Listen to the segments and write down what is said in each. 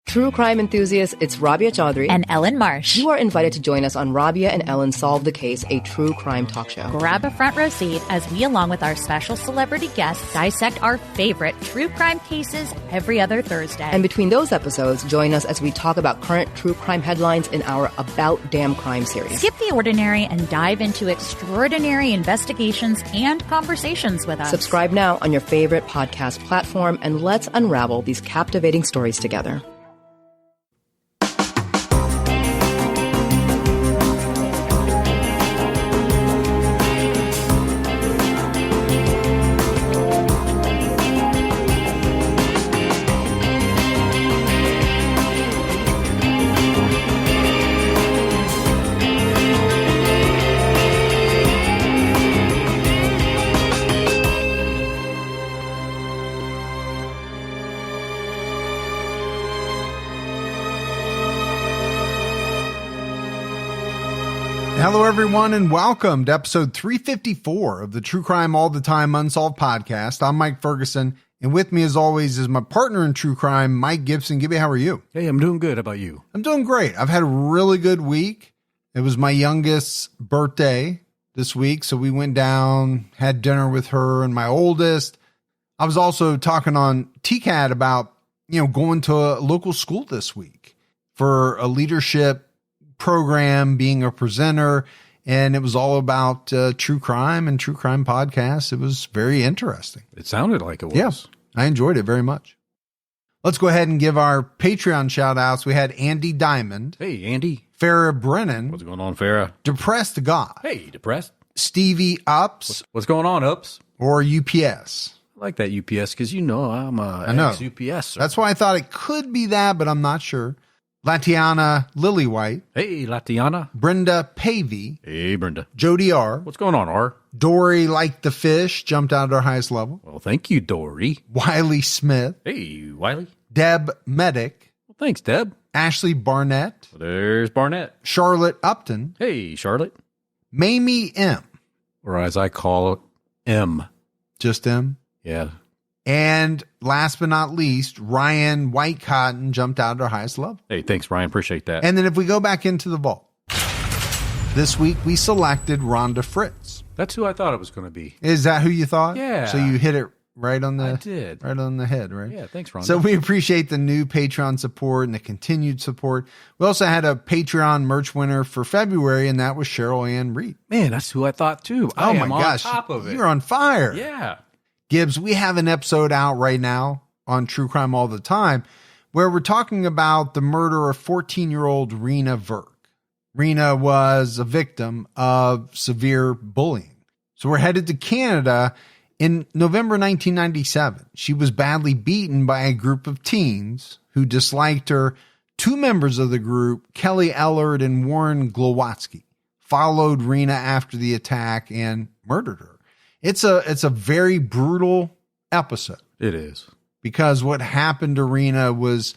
True crime enthusiasts, it's Rabia Chaudhry and Ellen Marsh. You are invited to join us on Rabia and Ellen Solve the Case, a true crime talk show. Grab a front row seat as we, along with our special celebrity guests, dissect our favorite true crime cases every other Thursday. And between those episodes, join us as we talk about current true crime headlines in our About Damn Crime series. Skip the ordinary and dive into extraordinary investigations and conversations with us. Subscribe now on your favorite podcast platform, and let's unravel these captivating stories together. Hello, everyone, and welcome to episode 354 of the True Crime All the Time Unsolved podcast. I'm Mike Ferguson, and with me, as always, is my partner in true crime, Mike Gibson. Gibby, how are you? Hey, I'm doing good. How about you? I'm doing great. I've had a really good week. It was my youngest's birthday this week, so we went down, had dinner with her and my oldest. I was also talking on TCAT about, going to a local school this week for a leadership program, being a presenter, and it was all about true crime and true crime podcasts. It was very interesting. It sounded like it was. Yeah, I enjoyed it very much. Let's go ahead and give our Patreon shout outs. We had Andy Diamond. Hey, Andy. Farrah Brennan. What's going on, Farrah? Depressed God. Hey, Depressed. Stevie Ups. What's going on, Ups? Or UPS. I like that UPS because I'm an ex-UPS. That's why I thought it could be that, but I'm not sure. Latiana Lillywhite. Hey, Latiana. Brenda Pavey. Hey, Brenda. Jody R. What's going on, R? Dory Like the Fish jumped out at our highest level. Well, thank you, Dory. Wiley Smith. Hey, Wiley. Deb Medic. Well, thanks, Deb. Ashley Barnett. Well, there's Barnett. Charlotte Upton. Hey, Charlotte. Mamie M. Or as I call it, M. Just M? Yeah. And last but not least, Ryan Whitecotton jumped out at our highest level. Hey, thanks, Ryan. Appreciate that. And then if we go back into the vault, this week we selected Rhonda Fritz. That's who I thought it was going to be. Is that who you thought? Yeah. So you hit it right on the I did. Right on the head, right? Yeah, thanks, Rhonda. So we appreciate the new Patreon support and the continued support. We also had a Patreon merch winner for February, and that was Cheryl Ann Reed. Man, that's who I thought too. Oh my gosh. On top of it. You're on fire. Yeah. Gibbs, we have an episode out right now on True Crime All the Time where we're talking about the murder of 14-year-old Rena Verk. Rena was a victim of severe bullying. So we're headed to Canada in November 1997. She was badly beaten by a group of teens who disliked her. Two members of the group, Kelly Ellard and Warren Glowatsky, followed Rena after the attack and murdered her. It's a very brutal episode. It is. Because what happened to Rena was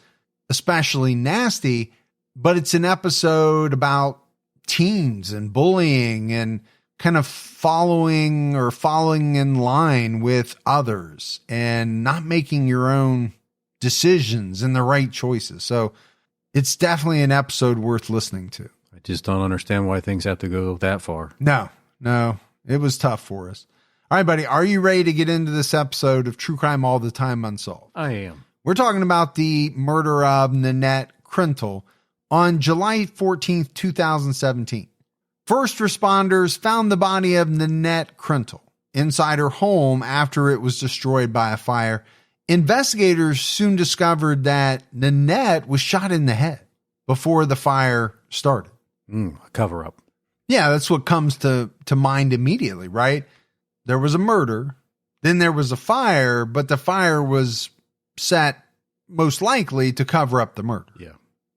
especially nasty, but it's an episode about teens and bullying and kind of following in line with others and not making your own decisions and the right choices. So it's definitely an episode worth listening to. I just don't understand why things have to go that far. No, it was tough for us. All right, buddy, are you ready to get into this episode of True Crime All the Time Unsolved? I am. We're talking about the murder of Nanette Krentel on July 14th, 2017. First responders found the body of Nanette Krentel inside her home after it was destroyed by a fire. Investigators soon discovered that Nanette was shot in the head before the fire started. A cover-up. Yeah, that's what comes to mind immediately, right? There was a murder, then there was a fire, but the fire was set most likely to cover up the murder. Yeah.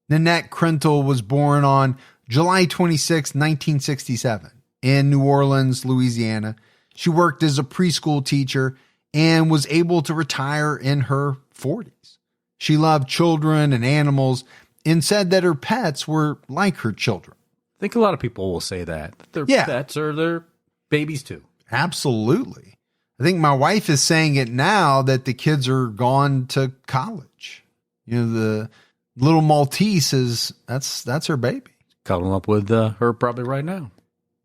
Nanette Krentel was born on July 26, 1967 in New Orleans, Louisiana. She worked as a preschool teacher and was able to retire in her 40s. She loved children and animals and said that her pets were like her children. I think a lot of people will say that. Their pets are their babies too. Absolutely. I think my wife is saying it now that the kids are gone to college. You know, Little Maltese that's her baby. Cuddling up with her probably right now.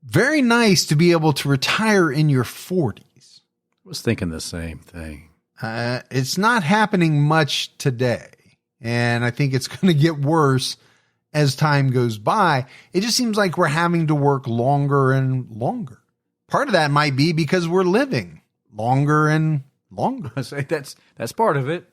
Very nice to be able to retire in your 40s. I was thinking the same thing. It's not happening much today, and I think it's going to get worse as time goes by. It just seems like we're having to work longer and longer. Part of that might be because we're living longer and longer. I say that's part of it.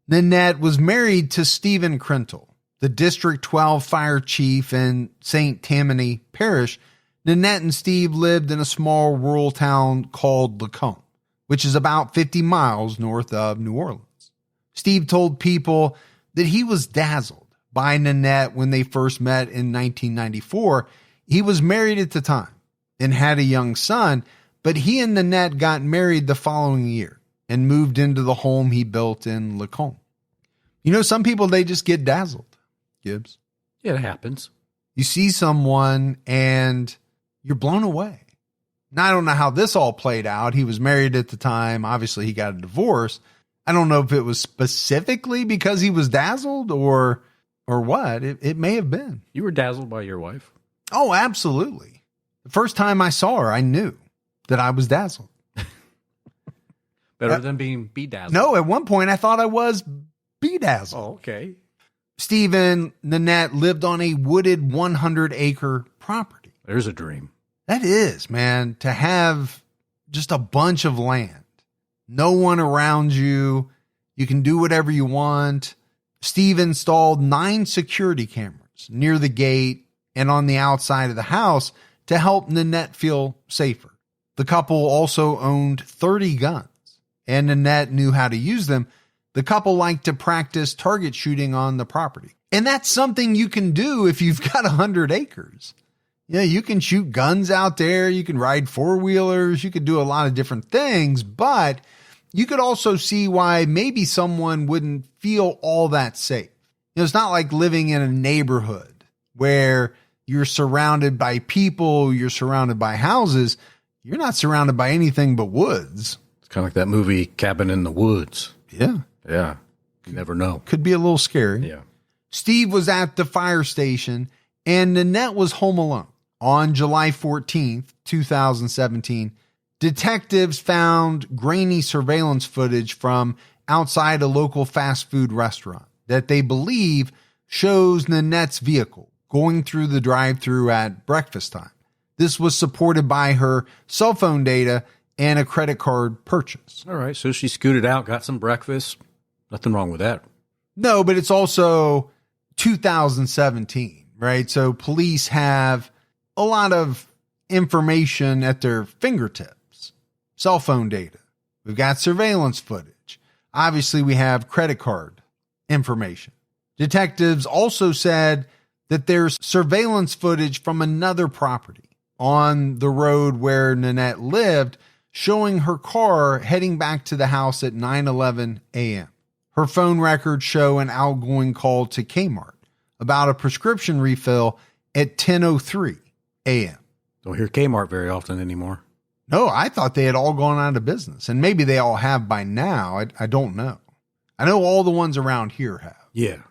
Nanette was married to Stephen Krentel, the District 12 fire chief in St. Tammany Parish. Nanette and Steve lived in a small rural town called Lacombe, which is about 50 miles north of New Orleans. Steve told people that he was dazzled by Nanette when they first met in 1994. He was married at the time and had a young son, but he and Nanette got married the following year and moved into the home he built in Lacombe. You know, some people, they just get dazzled, Gibbs. Yeah, it happens. You see someone and you're blown away. Now, I don't know how this all played out. He was married at the time. Obviously, he got a divorce. I don't know if it was specifically because he was dazzled or what. It may have been. You were dazzled by your wife? Oh, absolutely. The first time I saw her, I knew that I was dazzled. Better than being bedazzled. No, at one point I thought I was bedazzled. Oh, okay. Steve and Nanette lived on a wooded 100-acre property. There's a dream. That is, man, to have just a bunch of land. No one around you. You can do whatever you want. Steve installed 9 security cameras near the gate and on the outside of the house to help Nanette feel safer. The couple also owned 30 guns, and Nanette knew how to use them. The couple liked to practice target shooting on the property. And that's something you can do if you've got 100 acres. Yeah, you can shoot guns out there. You can ride four-wheelers. You could do a lot of different things, but you could also see why maybe someone wouldn't feel all that safe. You know, it's not like living in a neighborhood where you're surrounded by people, you're surrounded by houses. You're not surrounded by anything but woods. It's kind of like that movie Cabin in the Woods. Yeah. Yeah. You never know. Could be a little scary. Yeah. Steve was at the fire station and Nanette was home alone. On July 14th, 2017, detectives found grainy surveillance footage from outside a local fast food restaurant that they believe shows Nanette's vehicle going through the drive-thru at breakfast time. This was supported by her cell phone data and a credit card purchase. All right, so she scooted out, got some breakfast. Nothing wrong with that. No, but it's also 2017, right? So police have a lot of information at their fingertips. Cell phone data. We've got surveillance footage. Obviously, we have credit card information. Detectives also said that there's surveillance footage from another property on the road where Nanette lived, showing her car heading back to the house at 9:11 a.m. Her phone records show an outgoing call to Kmart about a prescription refill at 10:03 a.m. Don't hear Kmart very often anymore. No, I thought they had all gone out of business, and maybe they all have by now. I don't know. I know all the ones around here have. Yeah.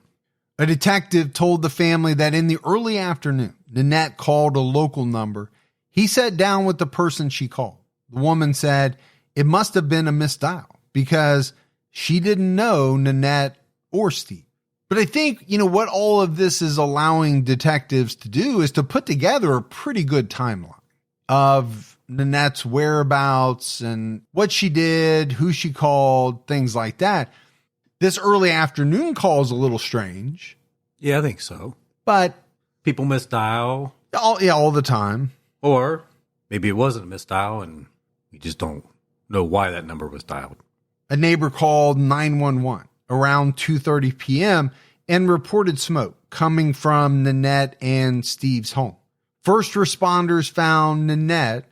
A detective told the family that in the early afternoon, Nanette called a local number. He sat down with the person she called. The woman said it must have been a misdial because she didn't know Nanette or Steve. But I think, you know, what all of this is allowing detectives to do is to put together a pretty good timeline of Nanette's whereabouts and what she did, who she called, things like that. This early afternoon call is a little strange. Yeah, I think so. But people misdial. All the time. Or maybe it wasn't a misdial and we just don't know why that number was dialed. A neighbor called 911 around 2:30 p.m. and reported smoke coming from Nanette and Steve's home. First responders found Nanette,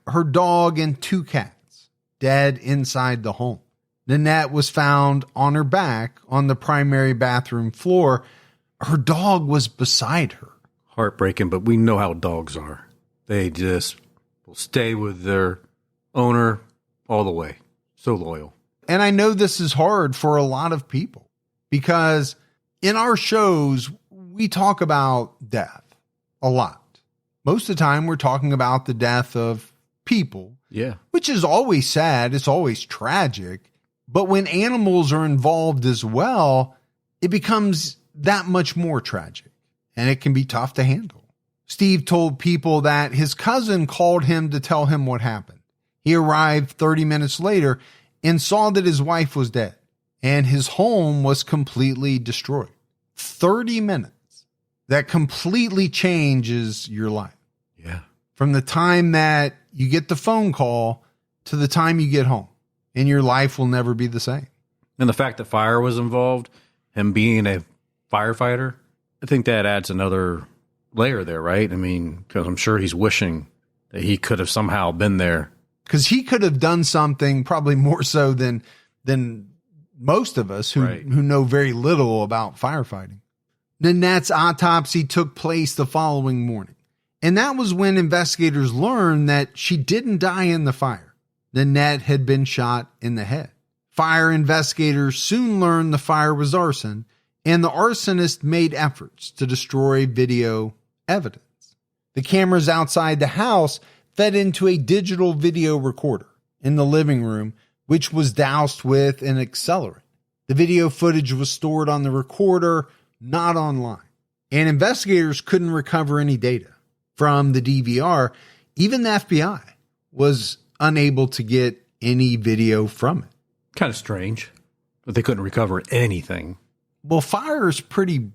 her dog, and 2 cats dead inside the home. Nanette was found on her back on the primary bathroom floor. Her dog was beside her. Heartbreaking, but we know how dogs are. They just will stay with their owner all the way. So loyal. And I know this is hard for a lot of people because In our shows, we talk about death a lot. Most of the time, we're talking about the death of people. Yeah. Which is always sad. It's always tragic. But when animals are involved as well, it becomes that much more tragic. And it can be tough to handle. Steve told people that his cousin called him to tell him what happened. He arrived 30 minutes later and saw that his wife was dead and his home was completely destroyed. 30 minutes. That completely changes your life. Yeah. From the time that you get the phone call to the time you get home, and your life will never be the same. And the fact that fire was involved, him being a firefighter, I think that adds another layer there, right? I mean, because I'm sure he's wishing that he could have somehow been there. Because he could have done something probably more so than most of us who know very little about firefighting. Nanette's autopsy took place the following morning. And that was when investigators learned that she didn't die in the fire. Nanette had been shot in the head. Fire investigators soon learned the fire was arson, and the arsonist made efforts to destroy video evidence. The cameras outside the house fed into a digital video recorder in the living room, which was doused with an accelerant. The video footage was stored on the recorder, not online, and investigators couldn't recover any data from the DVR. Even the FBI was unable to get any video from it. Kind of strange that they couldn't recover anything. Well, fire is pretty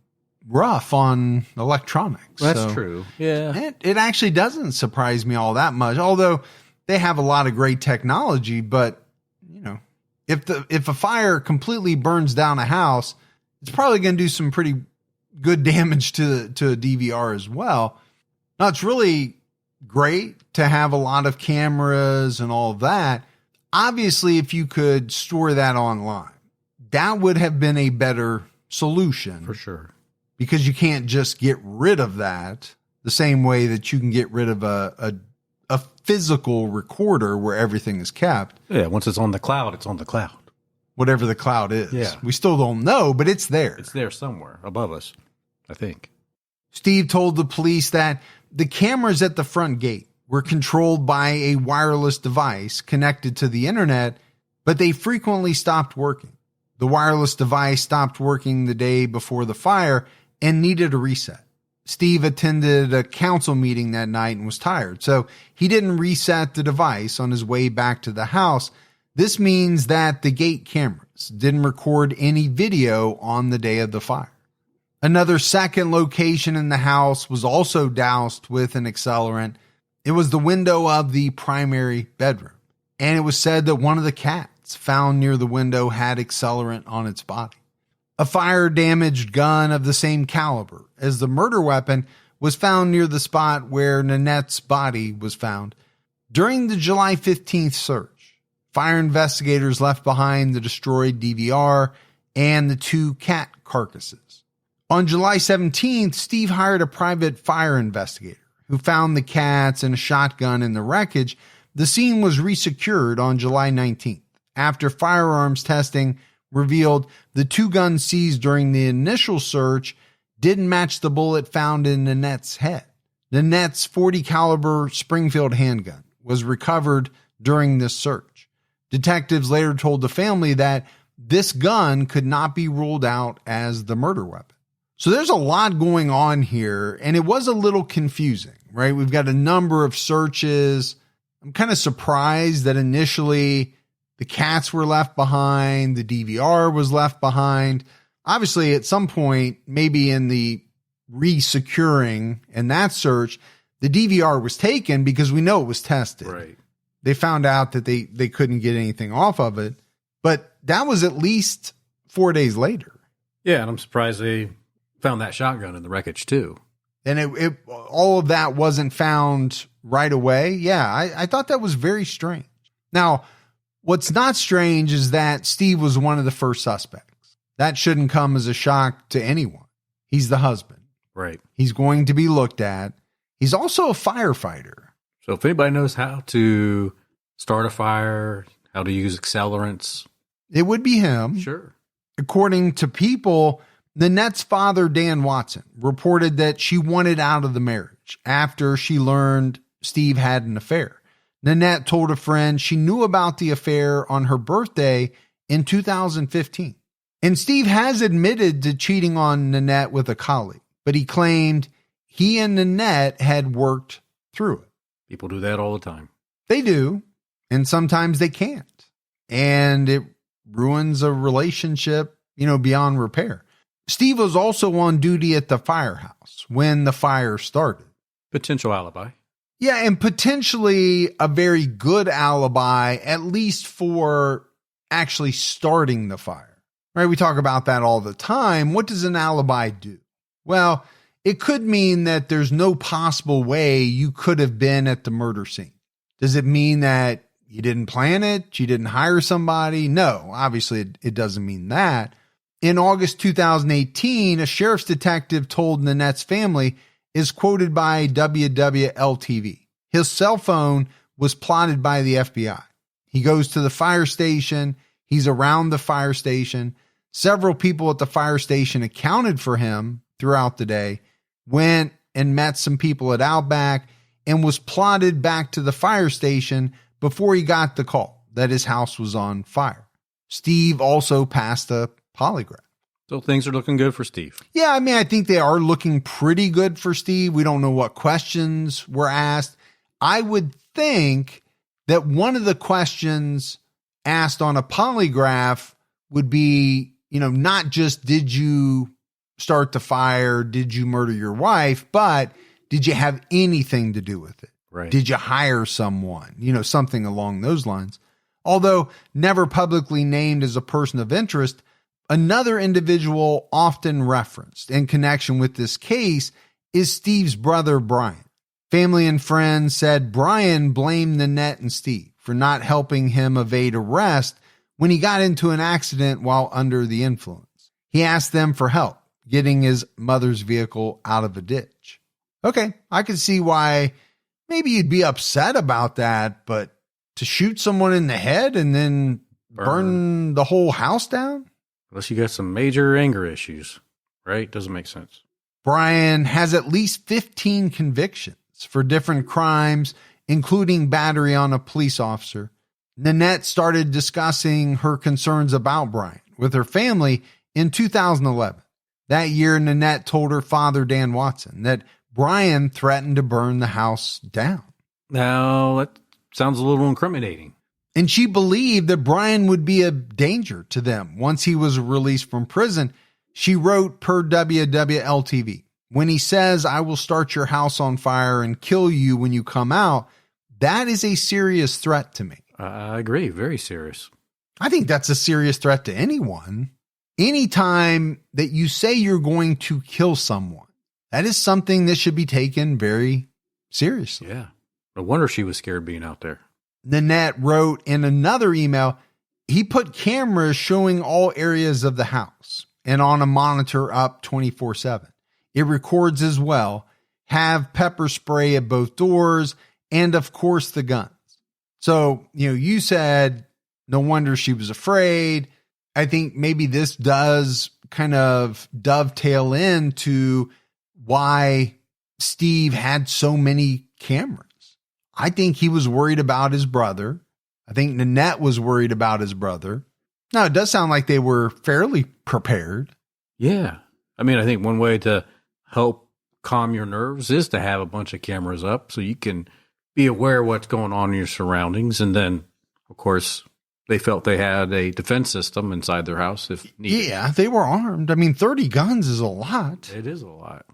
rough on electronics. That's true. Yeah. It actually doesn't surprise me all that much, although they have a lot of great technology. But, you know, if a fire completely burns down a house, it's probably going to do some pretty good damage to a DVR as well. Now, it's really great to have a lot of cameras and all of that. Obviously, if you could store that online, that would have been a better solution. For sure. Because you can't just get rid of that the same way that you can get rid of a physical recorder where everything is kept. Yeah, once it's on the cloud, it's on the cloud. Whatever the cloud is. Yeah. We still don't know, but it's there. It's there somewhere above us, I think. Steve told the police that the cameras at the front gate were controlled by a wireless device connected to the internet, but they frequently stopped working. The wireless device stopped working the day before the fire and needed a reset. Steve attended a council meeting that night and was tired, so he didn't reset the device on his way back to the house. This means that the gate cameras didn't record any video on the day of the fire. Another second location in the house was also doused with an accelerant. It was the window of the primary bedroom, and it was said that one of the cats found near the window had accelerant on its body. A fire-damaged gun of the same caliber as the murder weapon was found near the spot where Nanette's body was found. During the July 15th search, fire investigators left behind the destroyed DVR and the 2 cat carcasses. On July 17th, Steve hired a private fire investigator who found the cats and a shotgun in the wreckage. The scene was resecured on July 19th after firearms testing revealed the 2 guns seized during the initial search didn't match the bullet found in Nanette's head. Nanette's .40 caliber Springfield handgun was recovered during this search. Detectives later told the family that this gun could not be ruled out as the murder weapon. So there's a lot going on here, and it was a little confusing, right? We've got a number of searches. I'm kind of surprised that initially the cats were left behind, the DVR was left behind. Obviously, at some point, maybe in the re-securing and that search, the DVR was taken because we know it was tested. Right. They found out that they couldn't get anything off of it, but that was at least 4 days later. Yeah, and I'm surprised they found that shotgun in the wreckage too. And it all of that wasn't found right away. Yeah, I thought that was very strange. Now, what's not strange is that Steve was one of the first suspects. That shouldn't come as a shock to anyone. He's the husband. Right. He's going to be looked at. He's also a firefighter. So if anybody knows how to start a fire, how to use accelerants, it would be him. Sure. According to people, Nanette's father, Dan Watson, reported that she wanted out of the marriage after she learned Steve had an affair. Nanette told a friend she knew about the affair on her birthday in 2015. And Steve has admitted to cheating on Nanette with a colleague, but he claimed he and Nanette had worked through it. People do that all the time. They do, and sometimes they can't. And it ruins a relationship, beyond repair. Steve was also on duty at the firehouse when the fire started. Potential alibi. Yeah, and potentially a very good alibi, at least for actually starting the fire. Right? We talk about that all the time. What does an alibi do? Well, it could mean that there's no possible way you could have been at the murder scene. Does it mean that you didn't plan it? You didn't hire somebody? No, obviously it doesn't mean that. In August 2018, a sheriff's detective told Nanette's family, is quoted by WWL-TV. His cell phone was plotted by the FBI. He goes to the fire station. He's around the fire station. Several people at the fire station accounted for him throughout the day, went and met some people at Outback, and was plotted back to the fire station before he got the call that his house was on fire. Steve also passed a polygraph. So things are looking good for Steve. Yeah, I think they are looking pretty good for Steve. We don't know what questions were asked. I would think that one of the questions asked on a polygraph would be, not just did you start the fire, did you murder your wife, but did you have anything to do with it? Right. Did you hire someone? Something along those lines. Although never publicly named as a person of interest, another individual often referenced in connection with this case is Steve's brother, Brian. Family and friends said Brian blamed Nanette and Steve for not helping him evade arrest when he got into an accident while under the influence. He asked them for help getting his mother's vehicle out of a ditch. Okay, I can see why maybe you'd be upset about that, but to shoot someone in the head and then burn the whole house down? Unless you got some major anger issues, right? Doesn't make sense. Brian has at least 15 convictions for different crimes, including battery on a police officer. Nanette started discussing her concerns about Brian with her family in 2011. That year, Nanette told her father, Dan Watson, that Brian threatened to burn the house down. Now, that sounds a little incriminating. And she believed that Brian would be a danger to them once he was released from prison. She wrote per WWL-TV, when he says, I will start your house on fire and kill you when you come out, that is a serious threat to me. I agree. Very serious. I think that's a serious threat to anyone. Anytime that you say you're going to kill someone, that is something that should be taken very seriously. Yeah. No wonder she was scared being out there. Nanette wrote in another email, he put cameras showing all areas of the house and on a monitor up 24/7. It records as well, have pepper spray at both doors, and of course the guns. So, you said no wonder she was afraid. I think maybe this does kind of dovetail into why Steve had so many cameras. I think he was worried about his brother. I think Nanette was worried about his brother. Now, it does sound like they were fairly prepared. Yeah. I think one way to help calm your nerves is to have a bunch of cameras up so you can be aware of what's going on in your surroundings. And then, of course, they felt they had a defense system inside their house if needed. Yeah, they were armed. 30 guns is a lot. It is a lot.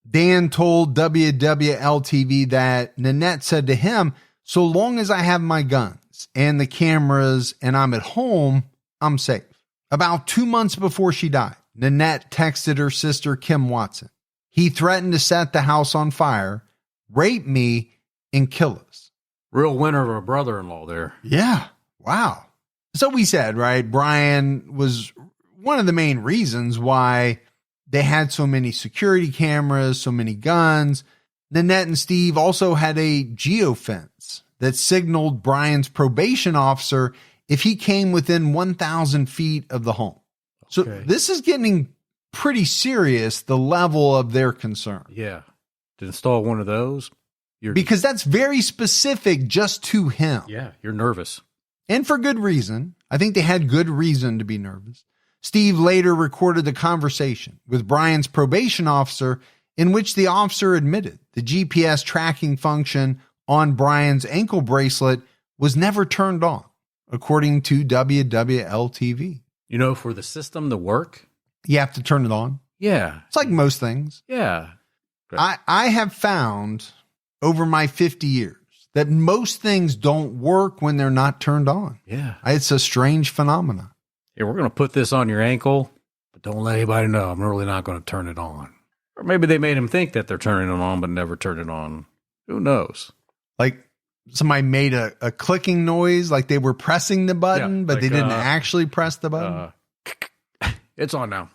Dan told WWL-TV that Nanette said to him, so long as I have my guns and the cameras and I'm at home, I'm safe. About 2 months before she died, Nanette texted her sister, Kim Watson. He threatened to set the house on fire, rape me, and kill us. Real winner of a brother-in-law there. Yeah. Wow. So we said, right, Brian was one of the main reasons why they had so many security cameras, so many guns. Nanette and Steve also had a geofence that signaled Brian's probation officer if he came within 1,000 feet of the home. So this is getting pretty serious, the level of their concern. Yeah. To install one of those, because that's very specific just to him. Yeah, you're nervous. And for good reason. I think they had good reason to be nervous. Steve later recorded the conversation with Brian's probation officer in which the officer admitted the GPS tracking function on Brian's ankle bracelet was never turned on, according to WWL-TV. You know, for the system to work, you have to turn it on. Yeah. It's like most things. Yeah. I have found over my 50 years that most things don't work when they're not turned on. Yeah. It's a strange phenomenon. Yeah, we're going to put this on your ankle, but don't let anybody know. I'm really not going to turn it on. Or maybe they made him think that they're turning it on, but never turned it on. Who knows? Like somebody made a clicking noise, like they were pressing the button, but they didn't actually press the button. It's on now.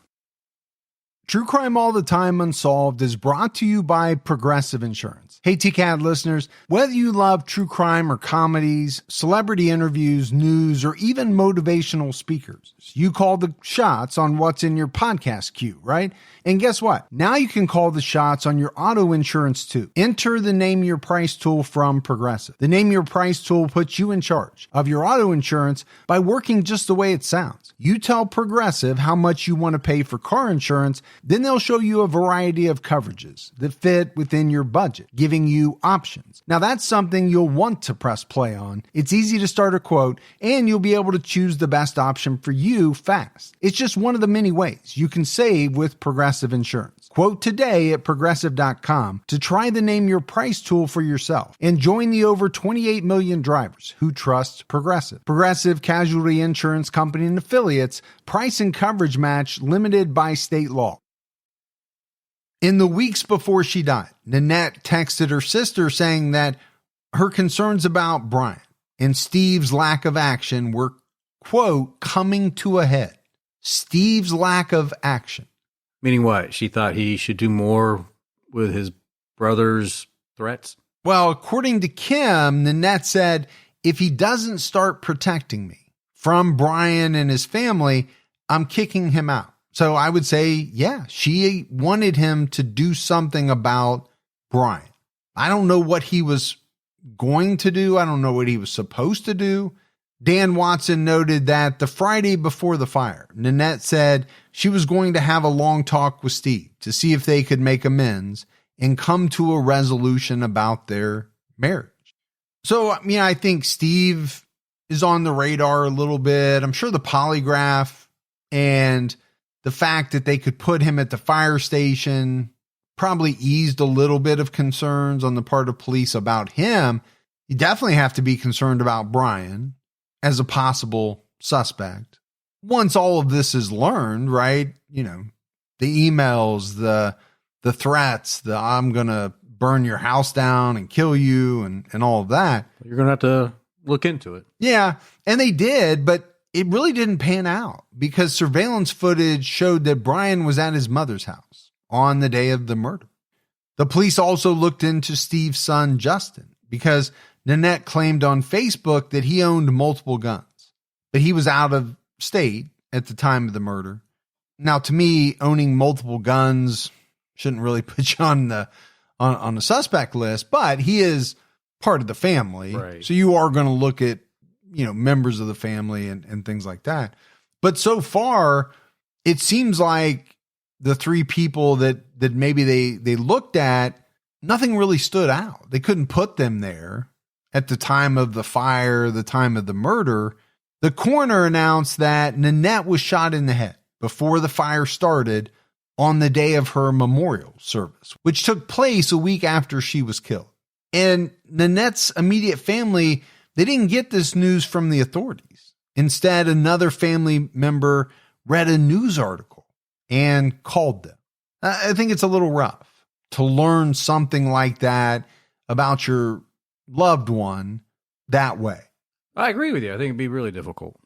True Crime All the Time Unsolved is brought to you by Progressive Insurance. Hey, TCAT listeners, whether you love true crime or comedies, celebrity interviews, news, or even motivational speakers, you call the shots on what's in your podcast queue, right? And guess what? Now you can call the shots on your auto insurance too. Enter the Name Your Price tool from Progressive. The Name Your Price tool puts you in charge of your auto insurance by working just the way it sounds. You tell Progressive how much you want to pay for car insurance, then they'll show you a variety of coverages that fit within your budget, giving you options. Now that's something you'll want to press play on. It's easy to start a quote, and you'll be able to choose the best option for you fast. It's just one of the many ways you can save with Progressive Insurance. Quote today at Progressive.com to try the Name Your Price tool for yourself and join the over 28 million drivers who trust Progressive. Progressive Casualty Insurance Company and Affiliates. Price and coverage match limited by state law. In the weeks before she died, Nanette texted her sister saying that her concerns about Brian and Steve's lack of action were, quote, coming to a head. Steve's lack of action. Meaning what? She thought he should do more with his brother's threats? Well, according to Kim, Nanette said, if he doesn't start protecting me from Brian and his family, I'm kicking him out. So I would say, yeah, she wanted him to do something about Brian. I don't know what he was going to do. I don't know what he was supposed to do. Dan Watson noted that the Friday before the fire, Nanette said she was going to have a long talk with Steve to see if they could make amends and come to a resolution about their marriage. So, I mean, I think Steve is on the radar a little bit. I'm sure the polygraph and the fact that they could put him at the fire station probably eased a little bit of concerns on the part of police about him. You definitely have to be concerned about Brian as a possible suspect. Once all of this is learned, right? You know, the emails, the threats, the I'm going to burn your house down and kill you and all of that. You're going to have to look into it. Yeah. And they did, but it really didn't pan out because surveillance footage showed that Brian was at his mother's house on the day of the murder. The police also looked into Steve's son, Justin, because Nanette claimed on Facebook that he owned multiple guns, but he was out of state at the time of the murder. Now, to me, owning multiple guns shouldn't really put you on the suspect list, but he is part of the family. Right. So you are going to look at, you know, members of the family and things like that. But so far, it seems like the three people that maybe they looked at, nothing really stood out. They couldn't put them there at the time of the fire, the time of the murder. The coroner announced that Nanette was shot in the head before the fire started on the day of her memorial service, which took place a week after she was killed. And Nanette's immediate family, they didn't get this news from the authorities. Instead, another family member read a news article and called them. I think it's a little rough to learn something like that about your loved one that way. I agree with you. I think it'd be really difficult.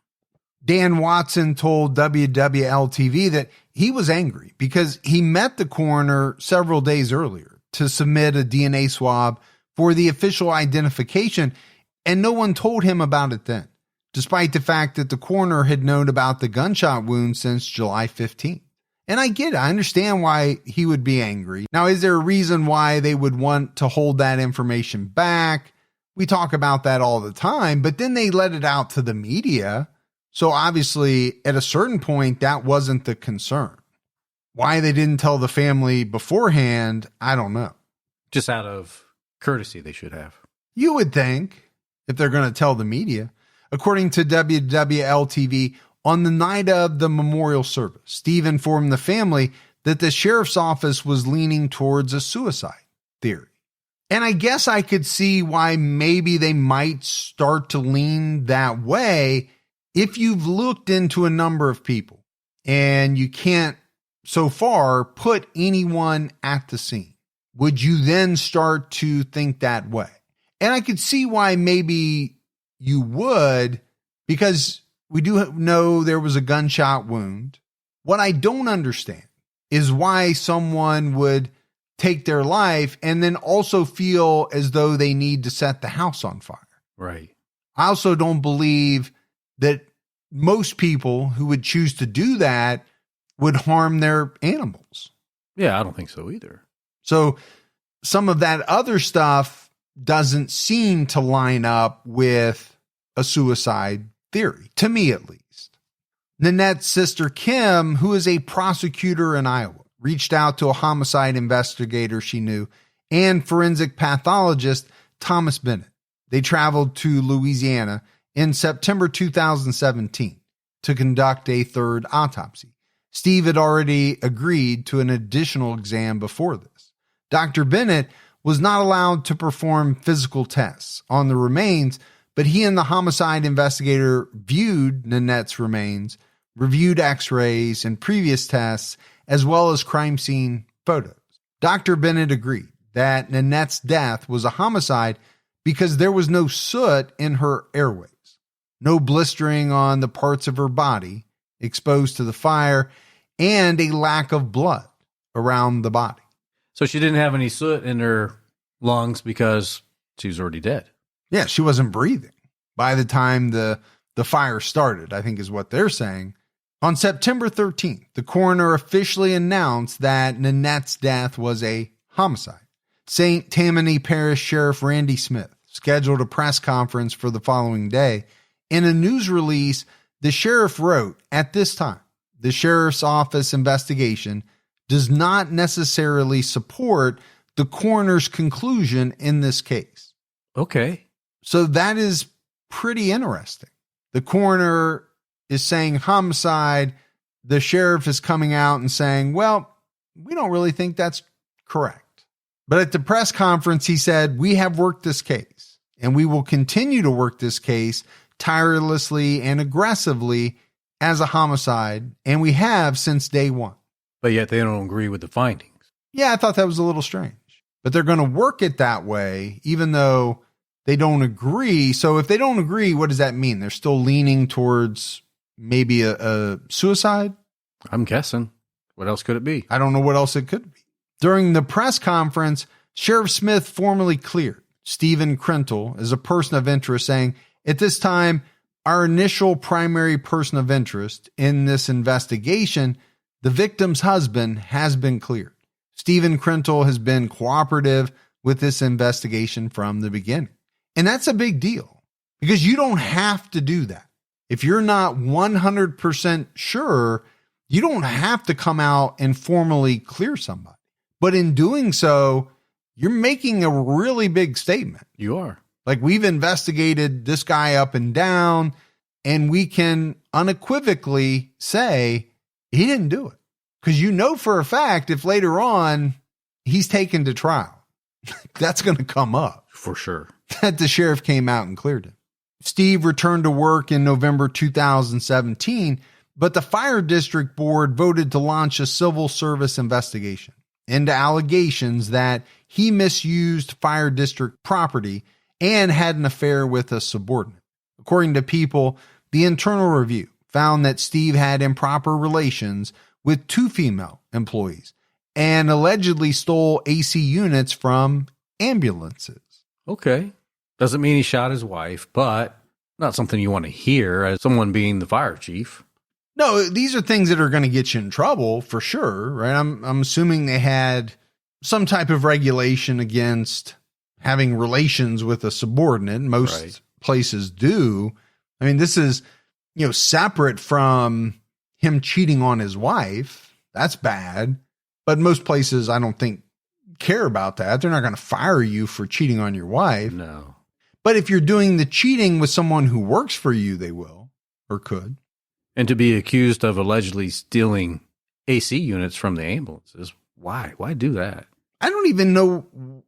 Dan Watson told WWL-TV that he was angry because he met the coroner several days earlier to submit a DNA swab for the official identification, and no one told him about it then, despite the fact that the coroner had known about the gunshot wound since July 15th. And I get it. I understand why he would be angry. Now, is there a reason why they would want to hold that information back? We talk about that all the time, but then they let it out to the media. So obviously, at a certain point, that wasn't the concern. Why they didn't tell the family beforehand, I don't know. Just out of courtesy, they should have. You would think, if they're going to tell the media. According to WWL-TV, on the night of the memorial service, Steve informed the family that the sheriff's office was leaning towards a suicide theory. And I guess I could see why maybe they might start to lean that way if you've looked into a number of people and you can't so far put anyone at the scene. Would you then start to think that way? And I could see why maybe you would, because we do know there was a gunshot wound. What I don't understand is why someone would take their life and then also feel as though they need to set the house on fire. Right. I also don't believe that most people who would choose to do that would harm their animals. Yeah, I don't think so either. So some of that other stuff doesn't seem to line up with a suicide theory, to me at least. Nanette's sister Kim, who is a prosecutor in Iowa, reached out to a homicide investigator she knew and forensic pathologist Thomas Bennett. They traveled to Louisiana in September 2017 to conduct a third autopsy. Steve had already agreed to an additional exam before this. Dr. Bennett was not allowed to perform physical tests on the remains, but he and the homicide investigator viewed Nanette's remains, reviewed x-rays and previous tests, as well as crime scene photos. Dr. Bennett agreed that Nanette's death was a homicide because there was no soot in her airways, no blistering on the parts of her body exposed to the fire, and a lack of blood around the body. So she didn't have any soot in her lungs because she was already dead. Yeah, she wasn't breathing by the time the fire started, I think is what they're saying. On September 13th, the coroner officially announced that Nanette's death was a homicide. St. Tammany Parish Sheriff Randy Smith scheduled a press conference for the following day. In a news release, the sheriff wrote, "At this time, the sheriff's office investigation does not necessarily support the coroner's conclusion in this case." Okay. So that is pretty interesting. The coroner is saying homicide. The sheriff is coming out and saying, well, we don't really think that's correct. But at the press conference, he said, "We have worked this case and we will continue to work this case tirelessly and aggressively as a homicide. And we have since day one." But yet they don't agree with the findings. Yeah, I thought that was a little strange. But they're going to work it that way, even though they don't agree. So if they don't agree, what does that mean? They're still leaning towards maybe a suicide? I'm guessing. What else could it be? I don't know what else it could be. During the press conference, Sheriff Smith formally cleared Stephen Krentel as a person of interest, saying, "At this time, our initial primary person of interest in this investigation, the victim's husband, has been cleared. Stephen Krentel has been cooperative with this investigation from the beginning." And that's a big deal because you don't have to do that. If you're not 100% sure, you don't have to come out and formally clear somebody. But in doing so, you're making a really big statement. You are. Like, we've investigated this guy up and down, and we can unequivocally say he didn't do it. Because you know for a fact, if later on he's taken to trial, that's going to come up. For sure. That the sheriff came out and cleared him. Steve returned to work in November 2017, but the Fire District Board voted to launch a civil service investigation into allegations that he misused Fire District property and had an affair with a subordinate. According to People, the internal review found that Steve had improper relations with 2 female employees and allegedly stole AC units from ambulances. Okay. Doesn't mean he shot his wife, but not something you want to hear as someone being the fire chief. No, these are things that are going to get you in trouble for sure, right? I'm assuming they had some type of regulation against having relations with a subordinate. Most places do. I mean, this is, separate from him cheating on his wife. That's bad. But most places, I don't think, care about that. They're not going to fire you for cheating on your wife. No. But if you're doing the cheating with someone who works for you, they will or could. And to be accused of allegedly stealing AC units from the ambulances, why? Why do that? I don't even know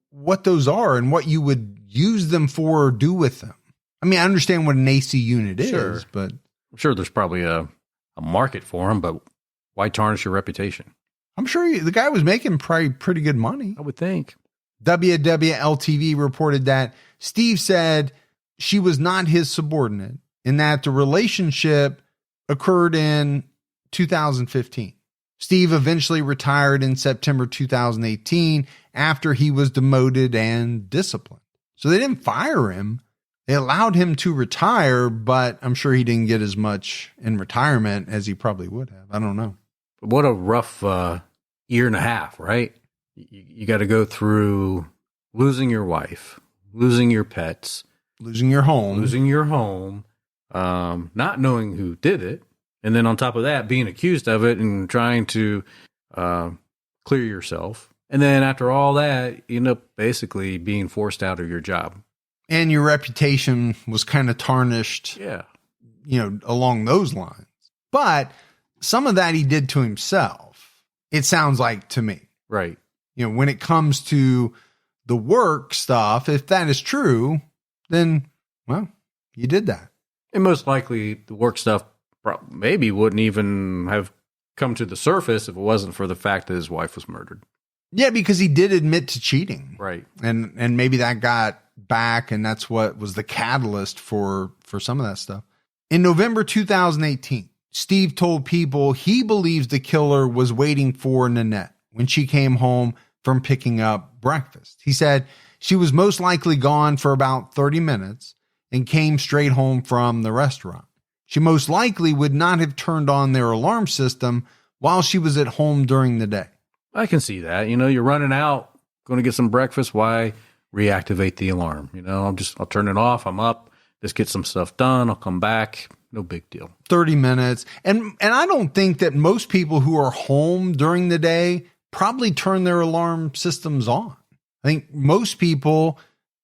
what those are and what you would use them for or do with them. I mean, I understand what an AC unit is, but I'm sure there's probably a market for them, but why tarnish your reputation? I'm sure the guy was making probably pretty good money. I would think. WWL-TV reported that Steve said she was not his subordinate and that the relationship occurred in 2015. Steve eventually retired in September 2018 after he was demoted and disciplined. So they didn't fire him. They allowed him to retire, but I'm sure he didn't get as much in retirement as he probably would have. I don't know. But what a rough year and a half, right? You got to go through losing your wife, losing your pets, losing your home, not knowing who did it. And then on top of that, being accused of it and trying to clear yourself. And then after all that, you end up basically being forced out of your job. And your reputation was kind of tarnished, along those lines. But some of that he did to himself, it sounds like to me. Right. When it comes to the work stuff, if that is true, then, well, you did that. And most likely the work stuff maybe wouldn't even have come to the surface if it wasn't for the fact that his wife was murdered. Yeah, because he did admit to cheating. Right. And maybe that got back, and that's what was the catalyst for some of that stuff. In November 2018, Steve told people he believes the killer was waiting for Nanette when she came home from picking up breakfast. He said she was most likely gone for about 30 minutes and came straight home from the restaurant. She most likely would not have turned on their alarm system while she was at home during the day. I can see that. You're running out, going to get some breakfast. Why reactivate the alarm? I'll turn it off. I'm up. Just get some stuff done. I'll come back. No big deal. 30 minutes. And I don't think that most people who are home during the day probably turn their alarm systems on. I think most people,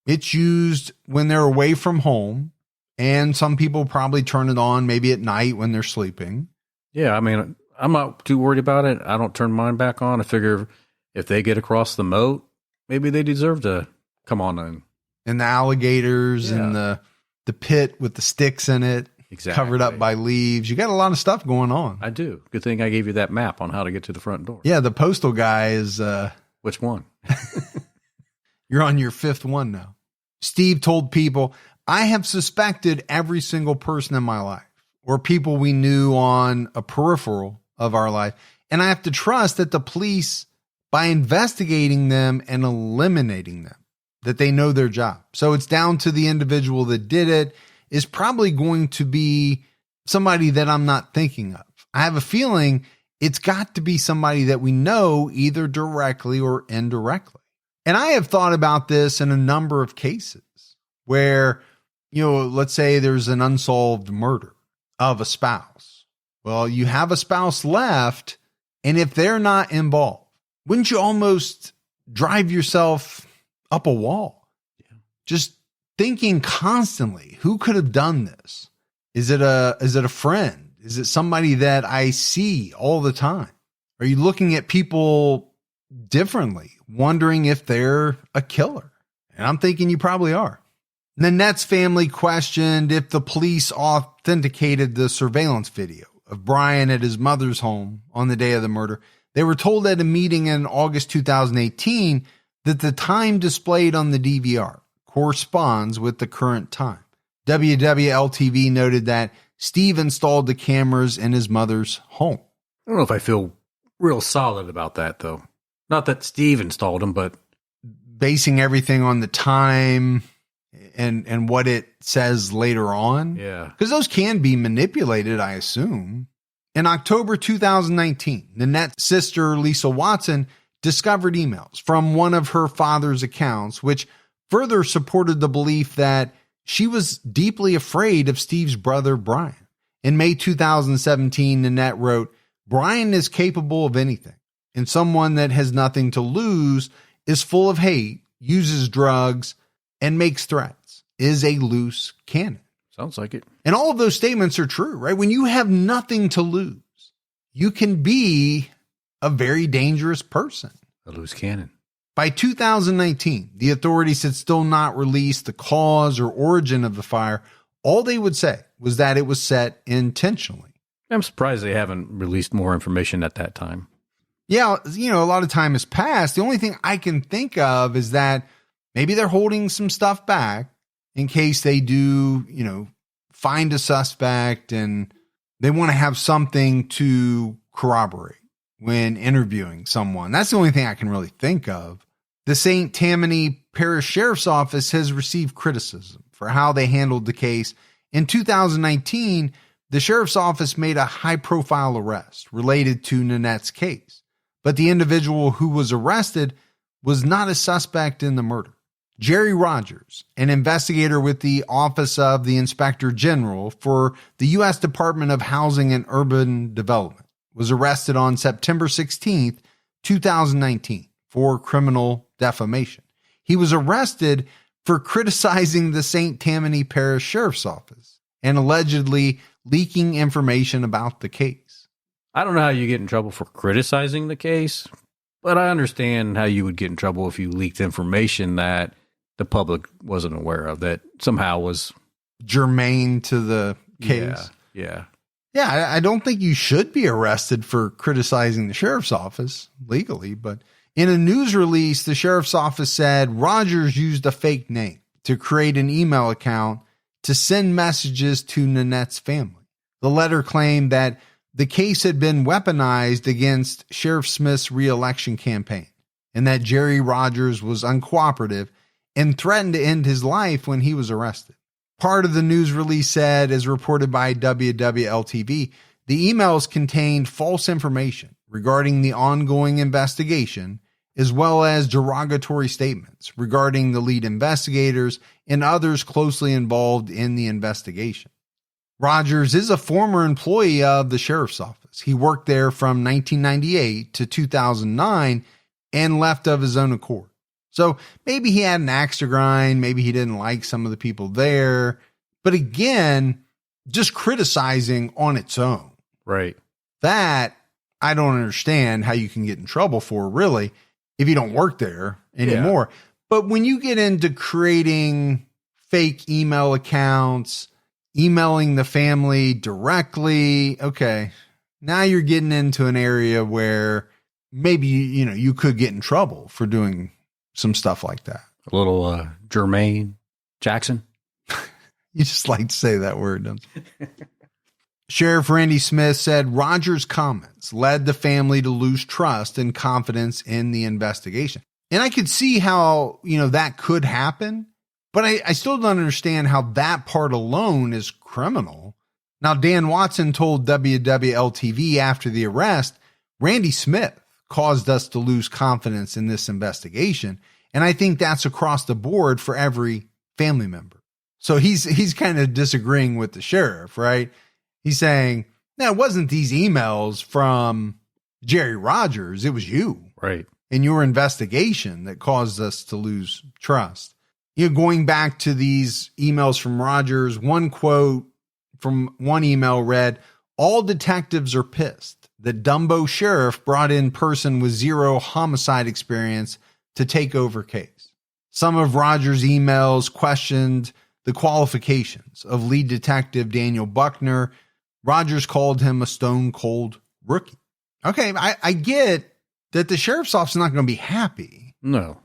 it's used when they're away from home. And some people probably turn it on maybe at night when they're sleeping. Yeah, I mean, I'm not too worried about it. I don't turn mine back on. I figure if they get across the moat, maybe they deserve to come on in. And the alligators and the pit with the sticks in it, covered up by leaves. You got a lot of stuff going on. I do. Good thing I gave you that map on how to get to the front door. Yeah, the postal guy is... Which one? You're on your fifth one now. Steve told people, I have suspected every single person in my life or people we knew on a peripheral of our life. And I have to trust that the police, by investigating them and eliminating them, that they know their job. So it's down to the individual that did it is probably going to be somebody that I'm not thinking of. I have a feeling it's got to be somebody that we know either directly or indirectly. And I have thought about this in a number of cases where, let's say there's an unsolved murder of a spouse. Well, you have a spouse left, and if they're not involved, wouldn't you almost drive yourself up a wall? Yeah. Just thinking constantly, who could have done this? Is it a friend? Is it somebody that I see all the time? Are you looking at people differently, wondering if they're a killer? And I'm thinking you probably are. Nanette's family questioned if the police authenticated the surveillance video of Brian at his mother's home on the day of the murder. They were told at a meeting in August 2018 that the time displayed on the DVR corresponds with the current time. WWL-TV noted that Steve installed the cameras in his mother's home. I don't know if I feel real solid about that, though. Not that Steve installed them, but... basing everything on the time and what it says later on. Yeah. Because those can be manipulated, I assume. In October 2019, Nanette's sister, Lisa Watson, discovered emails from one of her father's accounts, which further supported the belief that she was deeply afraid of Steve's brother, Brian. In May 2017, Nanette wrote, "Brian is capable of anything, and someone that has nothing to lose, is full of hate, uses drugs, and makes threats, is a loose cannon." Sounds like it. And all of those statements are true, right? When you have nothing to lose, you can be a very dangerous person. A loose cannon. By 2019, the authorities had still not released the cause or origin of the fire. All they would say was that it was set intentionally. I'm surprised they haven't released more information at that time. Yeah, a lot of time has passed. The only thing I can think of is that maybe they're holding some stuff back in case they do, find a suspect and they want to have something to corroborate when interviewing someone. That's the only thing I can really think of. The St. Tammany Parish Sheriff's Office has received criticism for how they handled the case. In 2019, the Sheriff's Office made a high-profile arrest related to Nanette's case, but the individual who was arrested was not a suspect in the murder. Jerry Rogers, an investigator with the Office of the Inspector General for the U.S. Department of Housing and Urban Development, was arrested on September 16th, 2019 for criminal defamation. He was arrested for criticizing the St. Tammany Parish Sheriff's Office and allegedly leaking information about the case. I don't know how you get in trouble for criticizing the case, but I understand how you would get in trouble if you leaked information that the public wasn't aware of, that somehow was germane to the case. Yeah. I don't think you should be arrested for criticizing the sheriff's office legally, but in a news release, the sheriff's office said Rogers used a fake name to create an email account to send messages to Nanette's family. The letter claimed that the case had been weaponized against Sheriff Smith's re-election campaign and that Jerry Rogers was uncooperative and threatened to end his life when he was arrested. Part of the news release said, as reported by WWL-TV, the emails contained false information regarding the ongoing investigation, as well as derogatory statements regarding the lead investigators and others closely involved in the investigation. Rogers is a former employee of the sheriff's office. He worked there from 1998 to 2009 and left of his own accord. So maybe he had an axe to grind. Maybe he didn't like some of the people there. But again, just criticizing on its own. Right. That I don't understand how you can get in trouble for, really, if you don't work there anymore. Yeah. But when you get into creating fake email accounts, emailing the family directly, okay, now you're getting into an area where maybe, you could get in trouble for doing some stuff like that. A little Jermaine Jackson. You just like to say that word, don't you? Sheriff Randy Smith said Rogers' comments led the family to lose trust and confidence in the investigation. And I could see how, that could happen, but I still don't understand how that part alone is criminal. Now, Dan Watson told WWL-TV after the arrest, Randy Smith caused us to lose confidence in this investigation. And I think that's across the board for every family member. So he's kind of disagreeing with the sheriff, right? He's saying, no, it wasn't these emails from Jerry Rogers. It was you. Right. And your investigation that caused us to lose trust. Going back to these emails from Rogers, one quote from one email read, "All detectives are pissed that Dumbo sheriff brought in person with zero homicide experience to take over case." Some of Rogers' emails questioned the qualifications of lead detective Daniel Buckner. Rogers called him a stone cold rookie. Okay, I get that the sheriff's office is not going to be happy. No.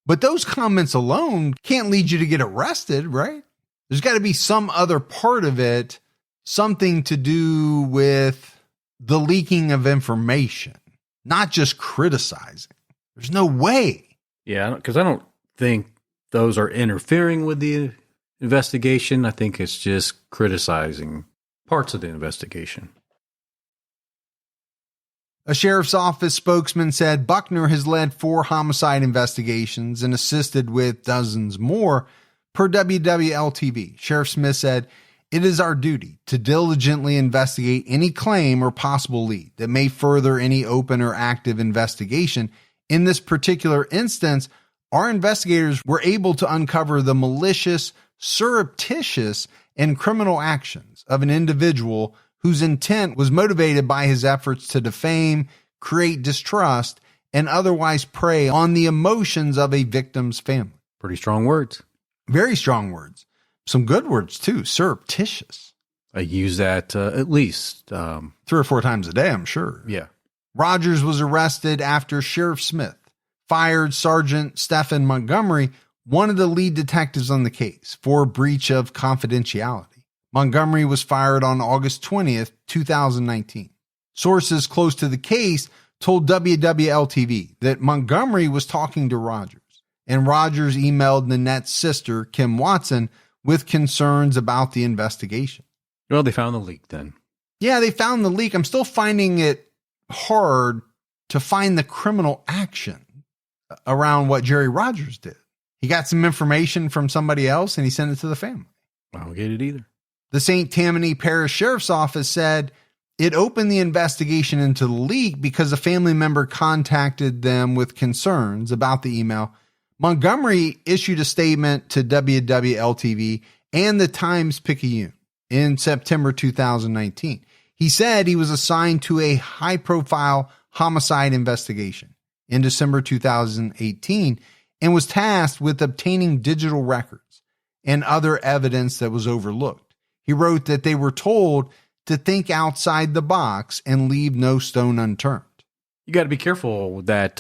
But those comments alone can't lead you to get arrested, right? There's got to be some other part of it, something to do with the leaking of information, not just criticizing. There's no way. Yeah, because I don't think those are interfering with the investigation. I think it's just criticizing parts of the investigation. A sheriff's office spokesman said Buckner has led 4 homicide investigations and assisted with dozens more. Per WWL-TV, Sheriff Smith said, "It is our duty to diligently investigate any claim or possible lead that may further any open or active investigation. In this particular instance, our investigators were able to uncover the malicious, surreptitious, and criminal actions of an individual whose intent was motivated by his efforts to defame, create distrust, and otherwise prey on the emotions of a victim's family." Pretty strong words. Very strong words. Some good words, too. Surreptitious. I use that at least 3 or 4 times a day, I'm sure. Yeah. Rogers was arrested after Sheriff Smith fired Sergeant Stephen Montgomery, one of the lead detectives on the case, for breach of confidentiality. Montgomery was fired on August 20th, 2019. Sources close to the case told WWL-TV that Montgomery was talking to Rogers, and Rogers emailed Nanette's sister, Kim Watson, with concerns about the investigation. Well, they found the leak then. Yeah, they found the leak. I'm still finding it hard to find the criminal action around what Jerry Rogers did. He got some information from somebody else and he sent it to the family. I don't get it either. The St. Tammany Parish Sheriff's Office said it opened the investigation into the leak because a family member contacted them with concerns about the email. Montgomery issued a statement to WWL-TV and the Times-Picayune in September 2019. He said he was assigned to a high-profile homicide investigation in December 2018 and was tasked with obtaining digital records and other evidence that was overlooked. He wrote that they were told to think outside the box and leave no stone unturned. You got to be careful with that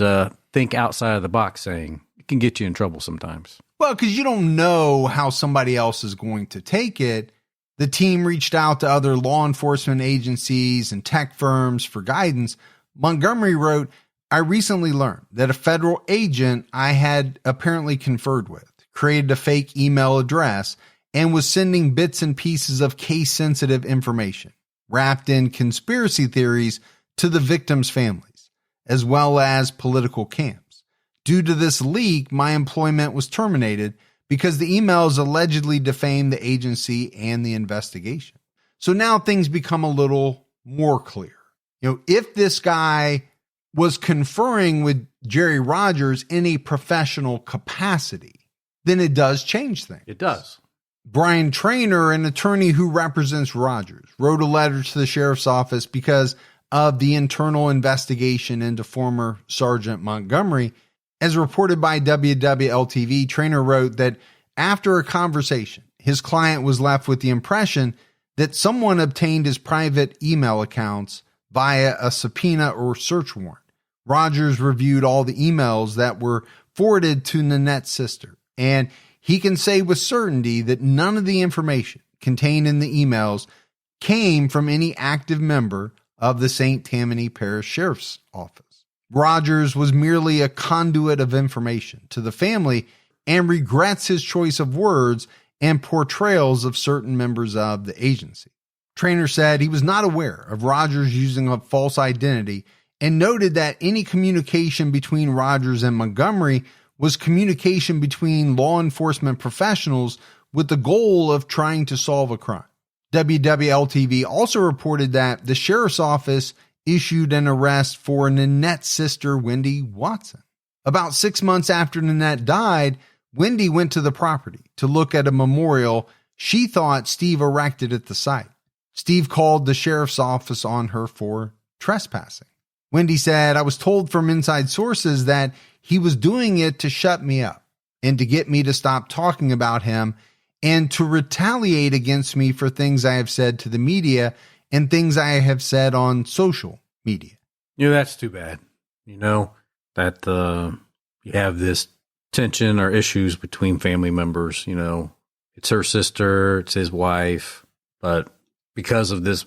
think outside of the box saying. It can get you in trouble sometimes. Well, because you don't know how somebody else is going to take it. The team reached out to other law enforcement agencies and tech firms for guidance. Montgomery wrote, "I recently learned that a federal agent I had apparently conferred with created a fake email address and was sending bits and pieces of case-sensitive information wrapped in conspiracy theories to the victims' families, as well as political camps. Due to this leak, my employment was terminated because the emails allegedly defamed the agency and the investigation." So now things become a little more clear. If this guy was conferring with Jerry Rogers in a professional capacity, then it does change things. It does. Brian Traynor, an attorney who represents Rogers, wrote a letter to the sheriff's office because of the internal investigation into former Sergeant Montgomery. As reported by WWL-TV, Traynor wrote that after a conversation, his client was left with the impression that someone obtained his private email accounts via a subpoena or search warrant. Rogers reviewed all the emails that were forwarded to Nanette's sister, and he can say with certainty that none of the information contained in the emails came from any active member of the St. Tammany Parish Sheriff's Office. Rogers was merely a conduit of information to the family and regrets his choice of words and portrayals of certain members of the agency. Traynor said he was not aware of Rogers using a false identity and noted that any communication between Rogers and Montgomery was communication between law enforcement professionals with the goal of trying to solve a crime. WWL-TV also reported that the sheriff's office issued an arrest for Nanette's sister, Wendy Watson. About 6 months after Nanette died, Wendy went to the property to look at a memorial she thought Steve erected at the site. Steve called the sheriff's office on her for trespassing. Wendy said, "I was told from inside sources that he was doing it to shut me up and to get me to stop talking about him and to retaliate against me for things I have said to the media and things I have said on social media." That's too bad. That you have this tension or issues between family members. It's her sister, it's his wife, but because of this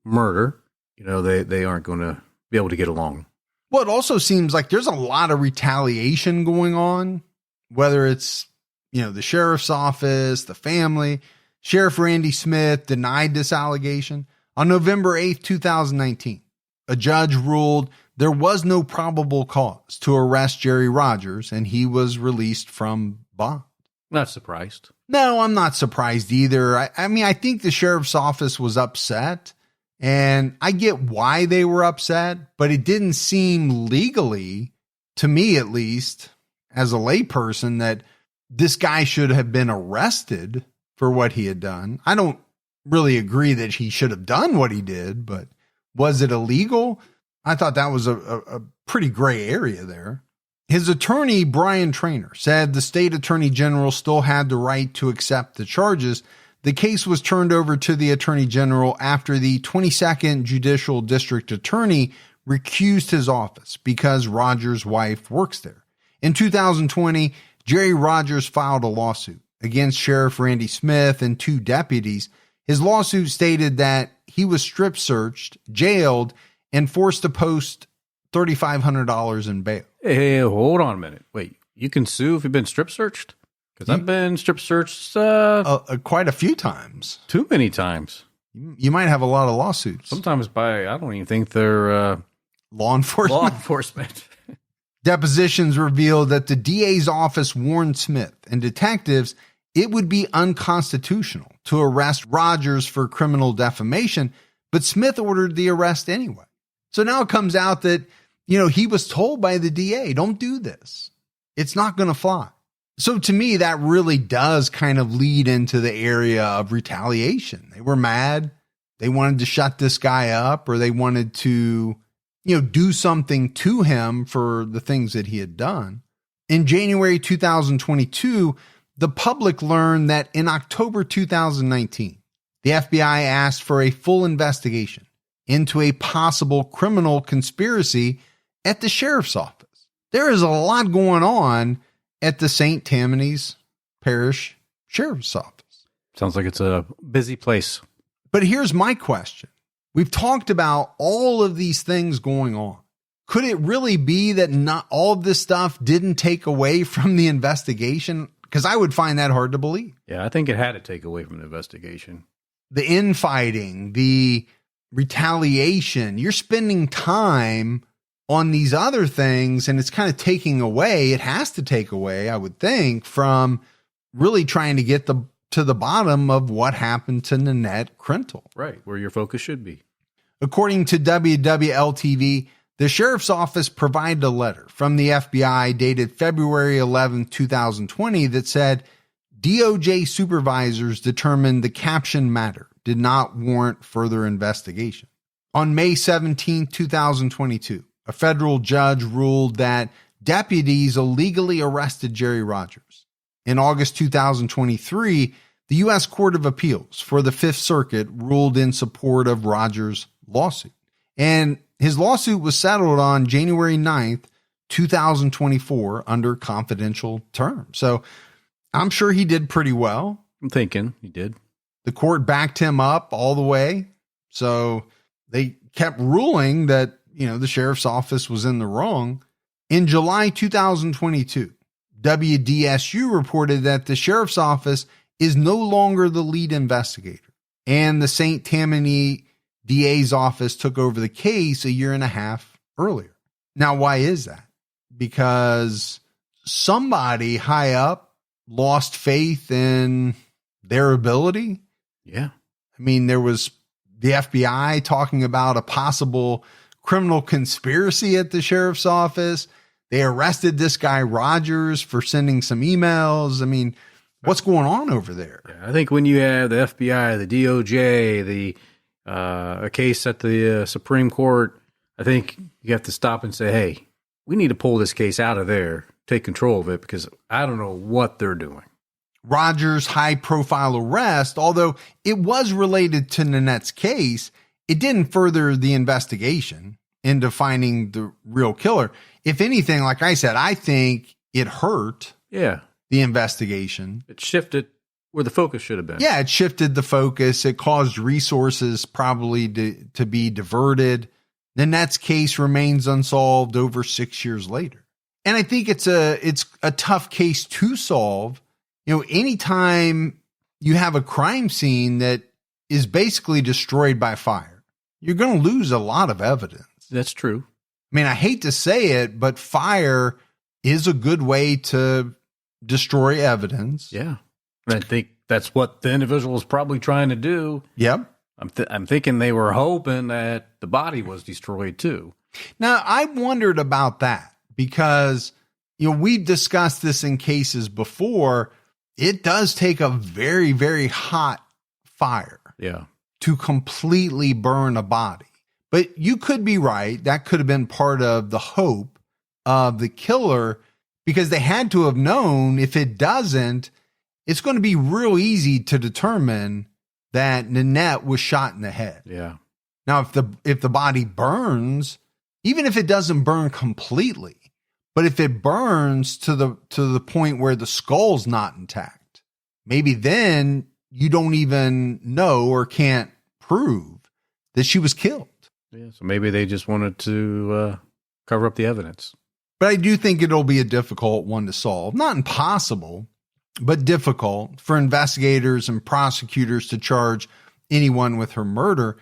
murder, they aren't going to be able to get along. Well, it also seems like there's a lot of retaliation going on, whether it's, the sheriff's office, the family. Sheriff Randy Smith denied this allegation. On November 8th, 2019, a judge ruled there was no probable cause to arrest Jerry Rogers, and he was released from bond. Not surprised. No, I'm not surprised either. I mean, I think the sheriff's office was upset, and I get why they were upset, but it didn't seem legally, to me at least, as a layperson, that this guy should have been arrested for what he had done. I don't really agree that he should have done what he did, but was it illegal? I thought that was a pretty gray area there. His attorney, Brian Traynor, said the state attorney general still had the right to accept the charges. The case was turned over to the attorney general after the 22nd Judicial District Attorney recused his office because Rogers' wife works there. In 2020, Jerry Rogers filed a lawsuit against Sheriff Randy Smith and 2 deputies. His lawsuit stated that he was strip searched, jailed, and forced to post $3,500 in bail. Hey, hold on a minute. Wait, you can sue if you've been strip searched? Because I've been strip searched quite a few times. Too many times. You might have a lot of lawsuits. Sometimes I don't even think they're law enforcement. Law enforcement. Depositions revealed that the DA's office warned Smith and detectives it would be unconstitutional to arrest Rogers for criminal defamation, but Smith ordered the arrest anyway. So now it comes out that, he was told by the DA, don't do this. It's not going to fly. So to me, that really does kind of lead into the area of retaliation. They were mad. They wanted to shut this guy up, or they wanted to, do something to him for the things that he had done. In January 2022, the public learned that in October 2019, the FBI asked for a full investigation into a possible criminal conspiracy at the sheriff's office. There is a lot going on at the St. Tammany's Parish Sheriff's Office. Sounds like it's a busy place. But here's my question. We've talked about all of these things going on. Could it really be that not all of this stuff didn't take away from the investigation? Because I would find that hard to believe. Yeah, I think it had to take away from the investigation. The infighting, the retaliation, you're spending time on these other things, and it's kind of taking away, it has to take away, I would think, from really trying to get to the bottom of what happened to Nanette Krentel. Right, where your focus should be. According to WWL-TV, the sheriff's office provided a letter from the FBI dated February 11, 2020 that said DOJ supervisors determined the caption matter did not warrant further investigation. On May 17, 2022, a federal judge ruled that deputies illegally arrested Jerry Rogers. In August 2023, the U.S. Court of Appeals for the Fifth Circuit ruled in support of Rogers' lawsuit. And his lawsuit was settled on January 9th, 2024 under confidential terms. So I'm sure he did pretty well. I'm thinking he did. The court backed him up all the way. So they kept ruling that, the sheriff's office was in the wrong. In July 2022, WDSU reported that the sheriff's office is no longer the lead investigator, and the St. Tammany DA's office took over the case a year and a half earlier. Now, why is that? Because somebody high up lost faith in their ability. Yeah. I mean, there was the FBI talking about a possible criminal conspiracy at the sheriff's office. They arrested this guy Rogers for sending some emails. I mean, what's going on over there? Yeah, I think when you have the FBI, the DOJ, a case at the Supreme Court, I think you have to stop and say, hey, we need to pull this case out of there, take control of it, because I don't know what they're doing. Rogers' high-profile arrest, although it was related to Nanette's case, it didn't further the investigation into finding the real killer. If anything, like I said, I think it hurt the investigation. It shifted where the focus should have been. Yeah, it shifted the focus. It caused resources probably to be diverted. Nanette's case remains unsolved over 6 years later. And I think it's a tough case to solve. Anytime you have a crime scene that is basically destroyed by fire, you're going to lose a lot of evidence. That's true. I mean, I hate to say it, but fire is a good way to destroy evidence. Yeah. And I think that's what the individual was probably trying to do. Yep. I'm thinking they were hoping that the body was destroyed too. Now, I wondered about that because, we discussed this in cases before. It does take a very, very hot fire to completely burn a body. But you could be right. That could have been part of the hope of the killer, because they had to have known if it doesn't, it's going to be real easy to determine that Nanette was shot in the head. Yeah. Now, if the body burns, even if it doesn't burn completely, but if it burns to the point where the skull's not intact, maybe then you don't even know or can't prove that she was killed. Yeah, so maybe they just wanted to cover up the evidence. But I do think it'll be a difficult one to solve. Not impossible, but difficult for investigators and prosecutors to charge anyone with her murder.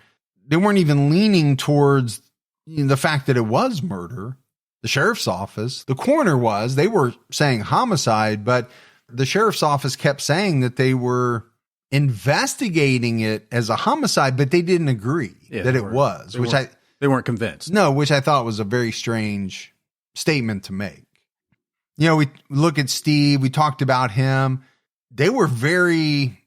They weren't even leaning towards the fact that it was murder. The sheriff's office, the coroner was, they were saying homicide, but the sheriff's office kept saying that they were investigating it as a homicide, but they didn't agree that it was, they weren't convinced. No, which I thought was a very strange statement to make. We look at Steve, we talked about him. They were very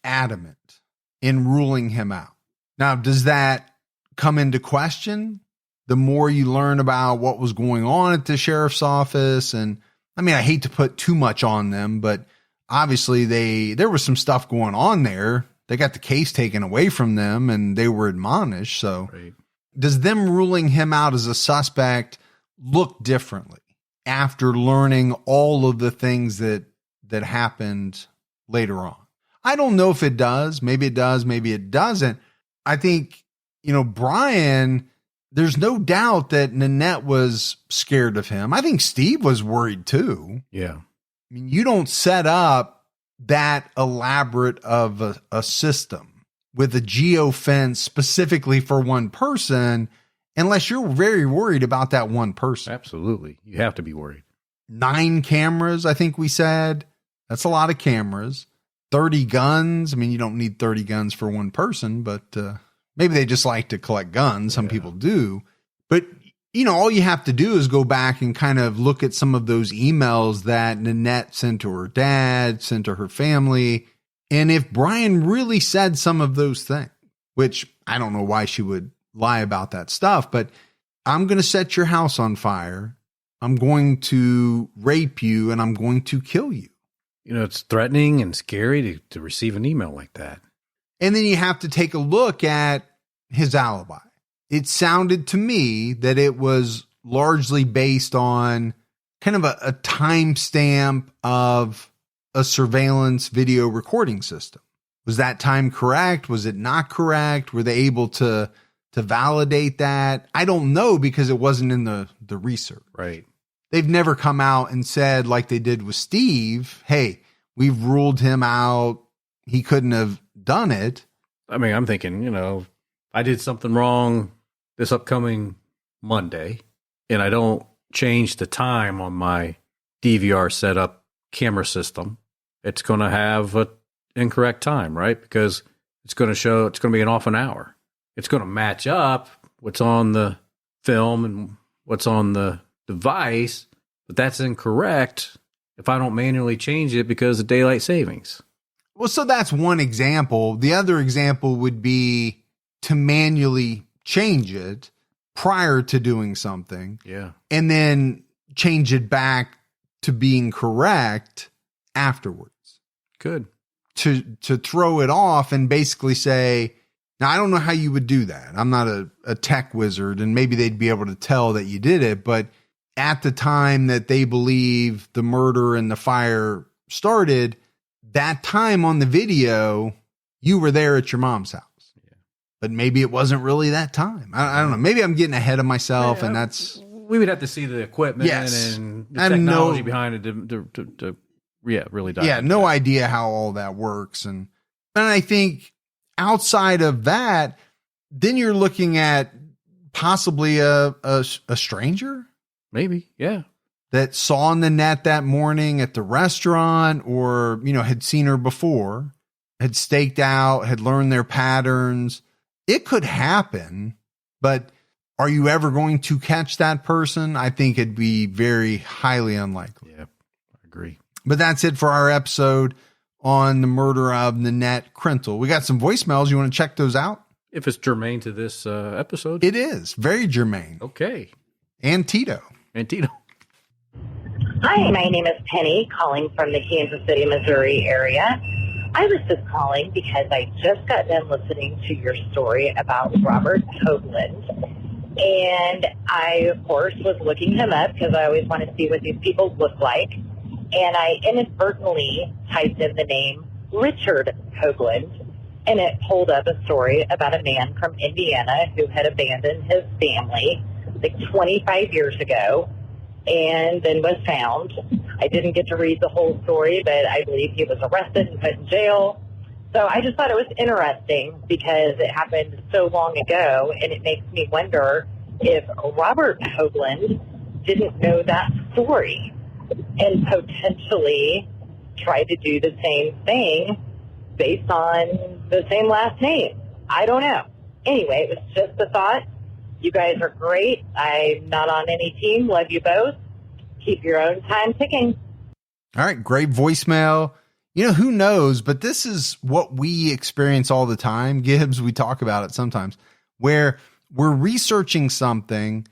adamant in ruling him out. Now, does that come into question the more you learn about what was going on at the sheriff's office? And I mean, I hate to put too much on them, but obviously there was some stuff going on there. They got the case taken away from them and they were admonished. So does them ruling him out as a suspect look differently after learning all of the things that happened later on? I don't know if it does. Maybe it does. Maybe it doesn't. I think, Brian, there's no doubt that Nanette was scared of him. I think Steve was worried too. Yeah. I mean, you don't set up that elaborate of a system with a geofence specifically for one person unless you're very worried about that one person. Absolutely. You have to be worried. 9 cameras, I think we said. That's a lot of cameras. 30 guns. I mean, you don't need 30 guns for one person, but maybe they just like to collect guns. Some people do. But, all you have to do is go back and kind of look at some of those emails that Nanette sent to her dad, sent to her family. And if Brian really said some of those things, which I don't know why she would lie about that stuff, but I'm going to set your house on fire. I'm going to rape you and I'm going to kill you. It's threatening and scary to receive an email like that. And then you have to take a look at his alibi. It sounded to me that it was largely based on kind of a timestamp of a surveillance video recording system. Was that time correct? Was it not correct? Were they able to validate that? I don't know because it wasn't in the research. Right. They've never come out and said, like they did with Steve, hey, we've ruled him out. He couldn't have done it. I mean, I'm thinking, I did something wrong this upcoming Monday and I don't change the time on my DVR setup camera system, it's going to have an incorrect time, right? Because it's going to be an off an hour. It's going to match up what's on the film and what's on the device, but that's incorrect if I don't manually change it because of daylight savings. Well, so that's one example. The other example would be to manually change it prior to doing something. Yeah. And then change it back to being correct afterwards. Good. To throw it off and basically say, now I don't know how you would do that. I'm not a tech wizard and maybe they'd be able to tell that you did it, but at the time that they believe the murder and the fire started, that time on the video, you were there at your mom's house. Yeah. But maybe it wasn't really that time. I don't know. Maybe I'm getting ahead of myself and that's... We would have to see the equipment and the technology behind it to really dive. Yeah, no idea how all that works. And I think outside of that, then you're looking at possibly a stranger? Maybe, yeah. That saw Nanette that morning at the restaurant, or, had seen her before, had staked out, had learned their patterns. It could happen, but are you ever going to catch that person? I think it'd be very highly unlikely. Yeah, I agree. But that's it for our episode on the murder of Nanette Krentel. We got some voicemails. You want to check those out? If it's germane to this episode? It is. Very germane. Okay. And Tito. Hi, my name is Penny, calling from the Kansas City, Missouri area. I was just calling because I just got done listening to your story about Robert Hoagland. And I, of course, was looking him up because I always want to see what these people look like. And I inadvertently typed in the name Richard Hoagland, and it pulled up a story about a man from Indiana who had abandoned his family like 25 years ago and then was found. I didn't get to read the whole story, but I believe he was arrested and put in jail. So I just thought it was interesting because it happened so long ago, and it makes me wonder if Robert Hoagland didn't know that story and potentially tried to do the same thing based on the same last name. I don't know. Anyway, it was just a thought. You guys are great. I'm not on any team. Love you both. Keep your own time ticking. All right. Great voicemail. Who knows, but this is what we experience all the time. Gibbs, we talk about it sometimes, where we're researching something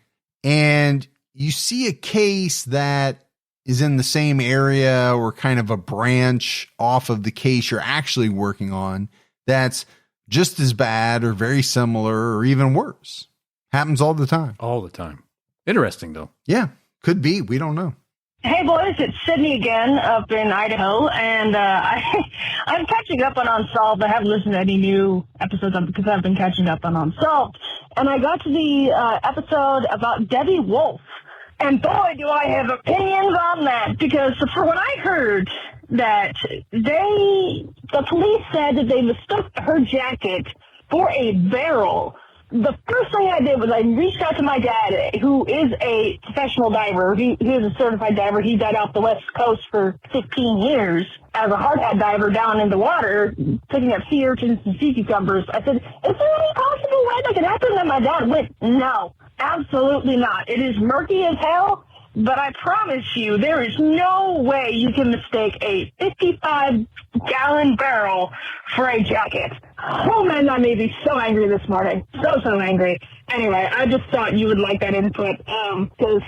and you see a case that is in the same area or kind of a branch off of the case you're actually working on that's just as bad or very similar or even worse. Happens all the time. All the time. Interesting, though. Yeah, could be. We don't know. Hey, boys, it's Sydney again up in Idaho, and I'm catching up on Unsolved. I haven't listened to any new episodes because I've been catching up on Unsolved. And I got to the episode about Debbie Wolf, and boy, do I have opinions on that, because for what I heard, that the police said that they mistook her jacket for a barrel. The first thing I did was I reached out to my dad, who is a professional diver. He is a certified diver. He died off the West Coast for 15 years as a hard hat diver down in the water, picking up sea urchins and sea cucumbers. I said, is there any possible way that could happen? And my dad went, no, absolutely not. It is murky as hell, but I promise you there is no way you can mistake a 55-gallon barrel for a jacket. Oh, man, that made me so angry this morning. So angry. Anyway, I just thought you would like that input, because,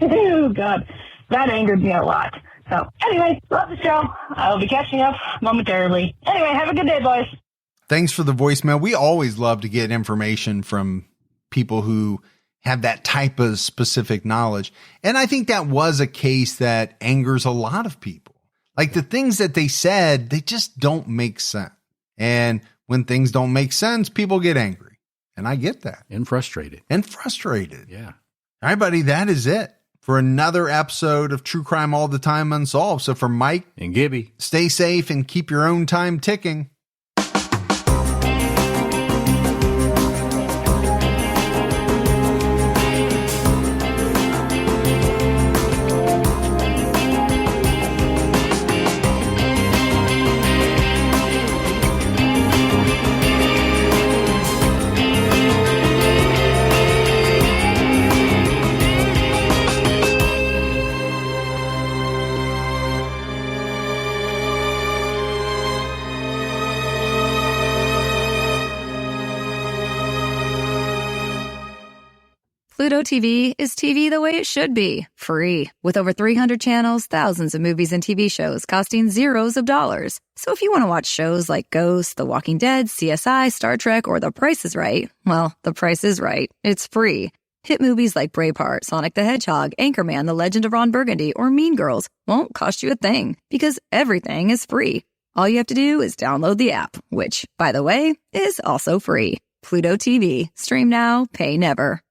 oh, God, that angered me a lot. So, anyway, love the show. I'll be catching up momentarily. Anyway, have a good day, boys. Thanks for the voicemail. We always love to get information from people who have that type of specific knowledge. And I think that was a case that angers a lot of people. Like the things that they said, they just don't make sense. And when things don't make sense, people get angry. And I get that. And frustrated. Yeah. All right, buddy, that is it for another episode of True Crime All the Time Unsolved. So for Mike and Gibby, stay safe and keep your own time ticking. Pluto TV is TV the way it should be, free. With over 300 channels, thousands of movies and TV shows costing zeros of dollars. So if you want to watch shows like Ghost, The Walking Dead, CSI, Star Trek, or The Price is Right, well, The Price is Right. It's free. Hit movies like Braveheart, Sonic the Hedgehog, Anchorman, The Legend of Ron Burgundy, or Mean Girls won't cost you a thing, because everything is free. All you have to do is download the app, which, by the way, is also free. Pluto TV. Stream now, pay never.